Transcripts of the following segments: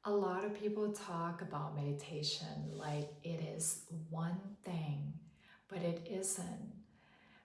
A lot of people talk about meditation like it is one thing, but it isn't.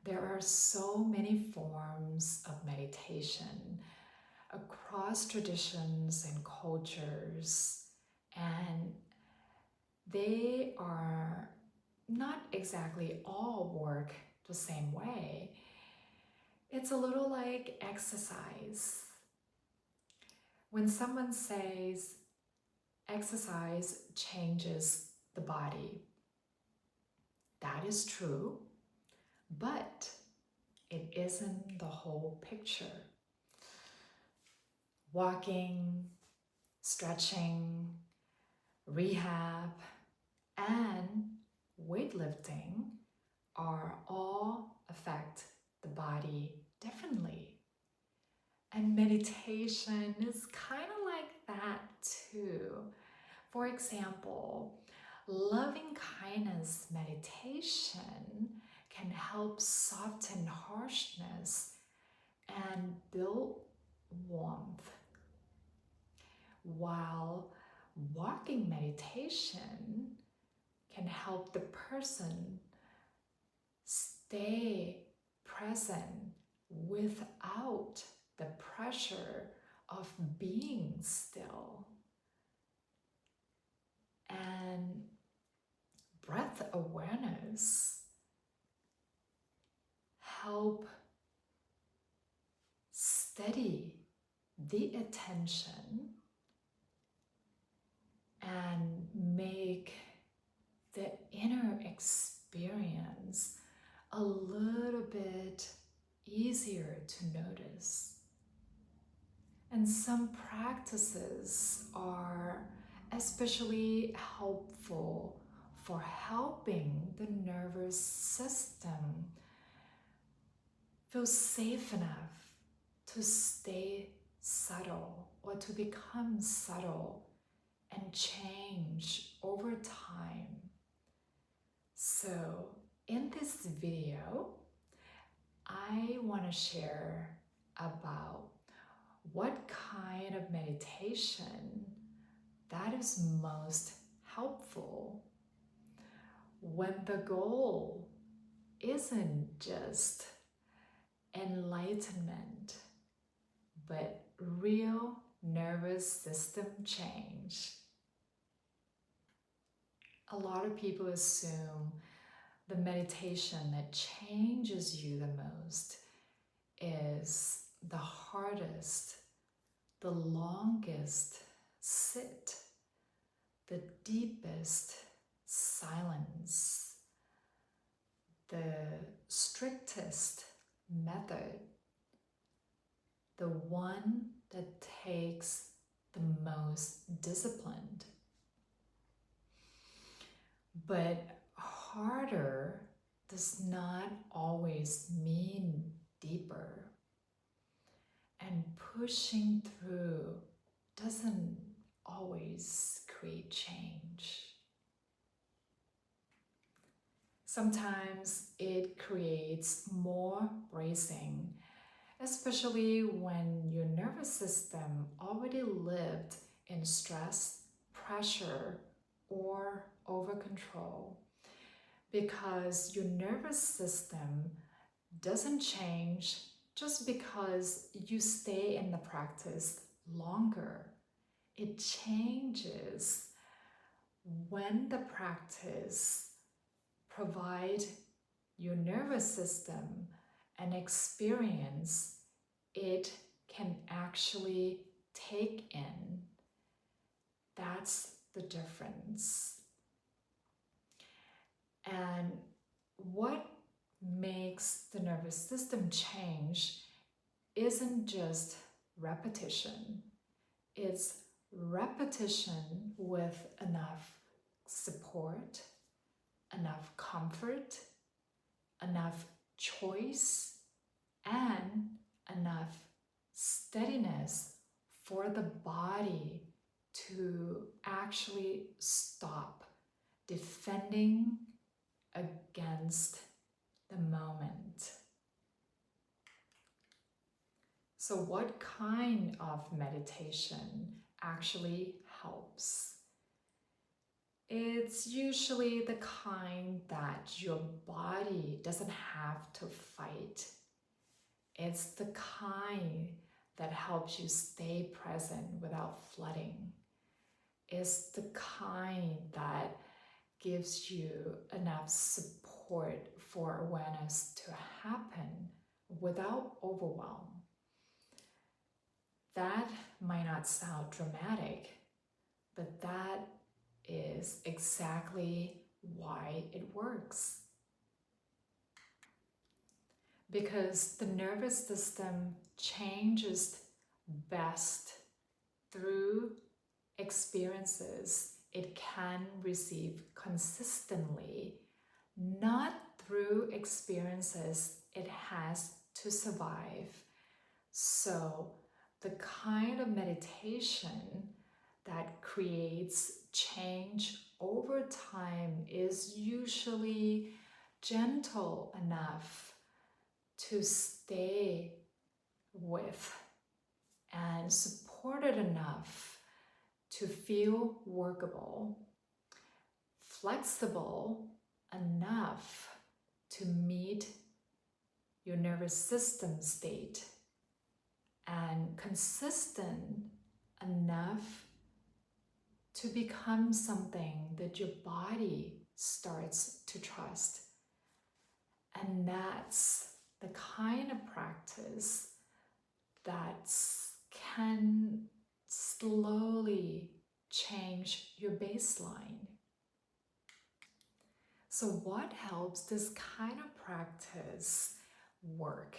There are so many forms of meditation across traditions and cultures, and they are not exactly all work the same way. It's a little like exercise. When someone says exercise changes the body, that is true, but it isn't the whole picture. Walking, stretching, rehab, and weightlifting are all affect the body differently. And meditation is kind of like that too. For example, loving kindness meditation can help soften harshness and build warmth, while walking meditation can help the person stay present without the pressure of being still. And breath awareness help steady the attention and make the inner experience a little bit easier to notice. And some practices are especially helpful for helping the nervous system feel safe enough to stay subtle or to become subtle and change over time. So in this video, I want to share about what kind of meditation that is most helpful when the goal isn't just enlightenment, but real nervous system change. A lot of people assume the meditation that changes you the most is the hardest, the longest sit, the deepest silence, the strictest method, the one that takes the most disciplined. But harder does not always mean deeper. And pushing through doesn't always create change. Sometimes it creates more bracing, especially when your nervous system already lived in stress, pressure, or over control, because your nervous system doesn't change just because you stay in the practice longer. It changes when the practice provides your nervous system an experience it can actually take in. That's the difference. And what makes the nervous system change isn't just repetition. It's repetition with enough support, enough comfort, enough choice, and enough steadiness for the body to actually stop defending against the moment. So what kind of meditation actually helps. It's usually the kind that your body doesn't have to fight. It's the kind that helps you stay present without flooding. It's the kind that gives you enough support for awareness to happen without overwhelm. That might not sound dramatic, but that is exactly why it works. Because the nervous system changes best through experiences it can receive consistently, not through experiences it has to survive. So the kind of meditation that creates change over time is usually gentle enough to stay with and supported enough to feel workable, flexible enough to meet your nervous system state, and consistent enough to become something that your body starts to trust. And that's the kind of practice that can slowly change your baseline. So what helps this kind of practice work?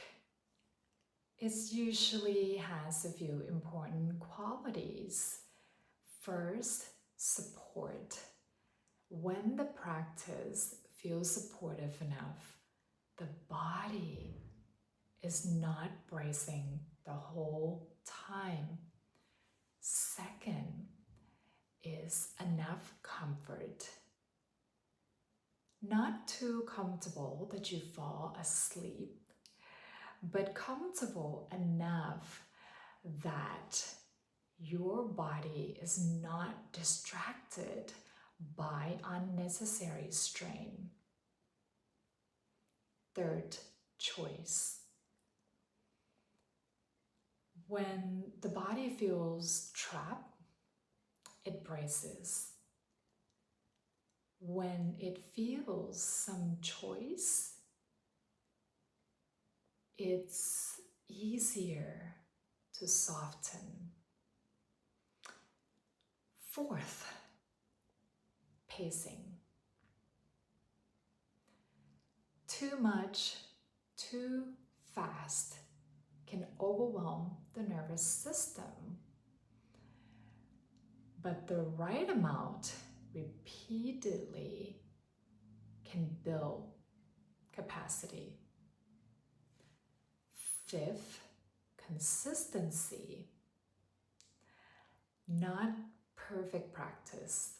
It usually has a few important qualities. First, support. When the practice feels supportive enough, the body is not bracing the whole time. Second is enough comfort. Not too comfortable that you fall asleep, but comfortable enough that your body is not distracted by unnecessary strain. Third choice. When the body feels trapped, it braces. When it feels some choice, it's easier to soften. Fourth, pacing. Too much, too fast can overwhelm the nervous system. But the right amount repeatedly can build capacity. Fifth, consistency. Not perfect practice,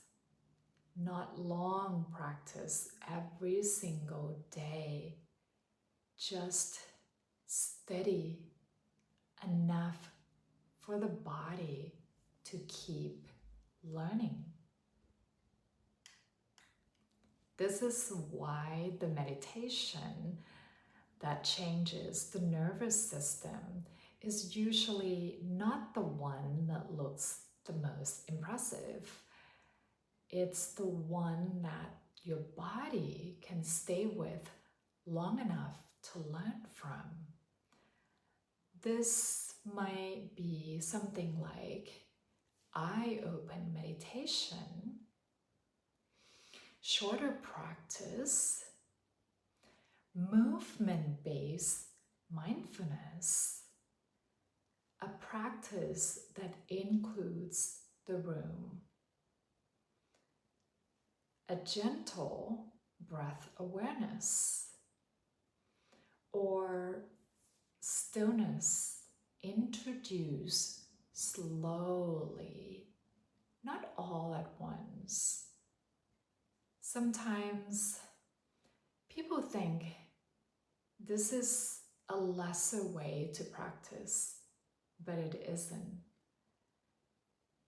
not long practice every single day, just steady enough for the body to keep learning. This is why the meditation that changes the nervous system is usually not the one that looks the most impressive. It's the one that your body can stay with long enough to learn from. This might be something like eye-open meditation, shorter practice, movement-based mindfulness, a practice that includes the room, a gentle breath awareness, or stillness introduced slowly, not all at once. Sometimes people think this is a lesser way to practice, but it isn't.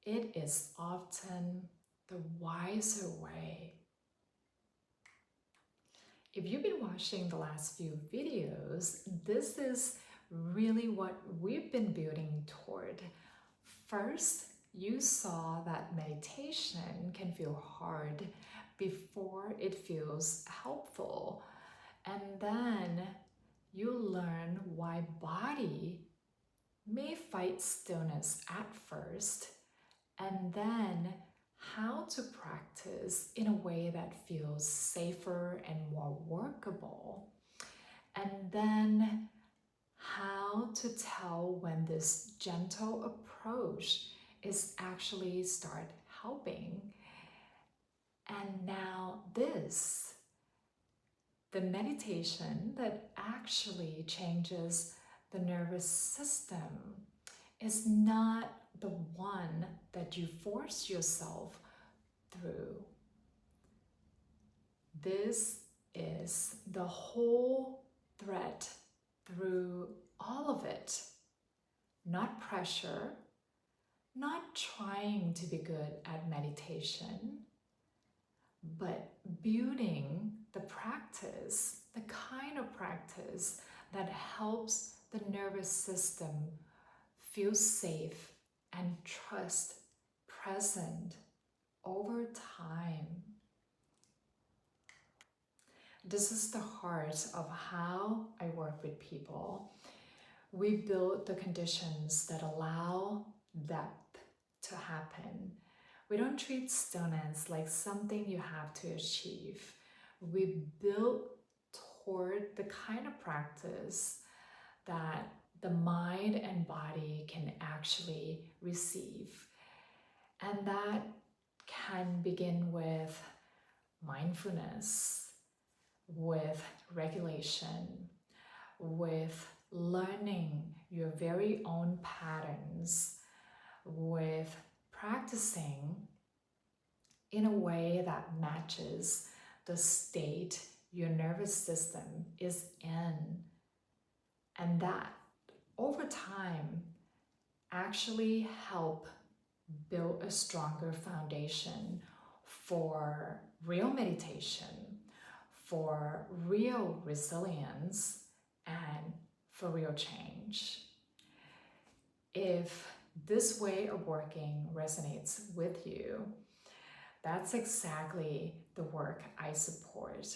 it is often the wiser way. If you've been watching the last few videos, this is really what we've been building toward. First, you saw that meditation can feel hard before it feels helpful. And then you learn why body may fight stillness at first, and then how to practice in a way that feels safer and more workable. And then how to tell when this gentle approach is actually start helping. And now this, the meditation that actually changes the nervous system, is not the one that you force yourself through. This is the whole thread through all of it. Not pressure, not trying to be good at meditation, but building the practice, the kind of practice that helps the nervous system feel safe and trust present over time. This is the heart of how I work with people. We build the conditions that allow depth to happen. We don't treat stillness like something you have to achieve. We build toward the kind of practice that the mind and body can actually receive. And that can begin with mindfulness, with regulation, with learning your very own patterns, with practicing in a way that matches the state your nervous system is in. And that over time actually help build a stronger foundation for real meditation, for real resilience, and for real change. If this way of working resonates with you, that's exactly the work I support.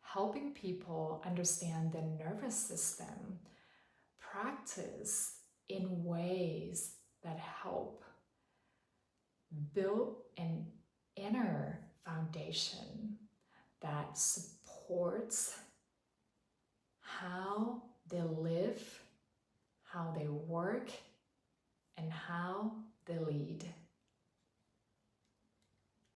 Helping people understand their nervous system, practice in ways that help build an inner foundation that supports how they live, how they work, and how they lead.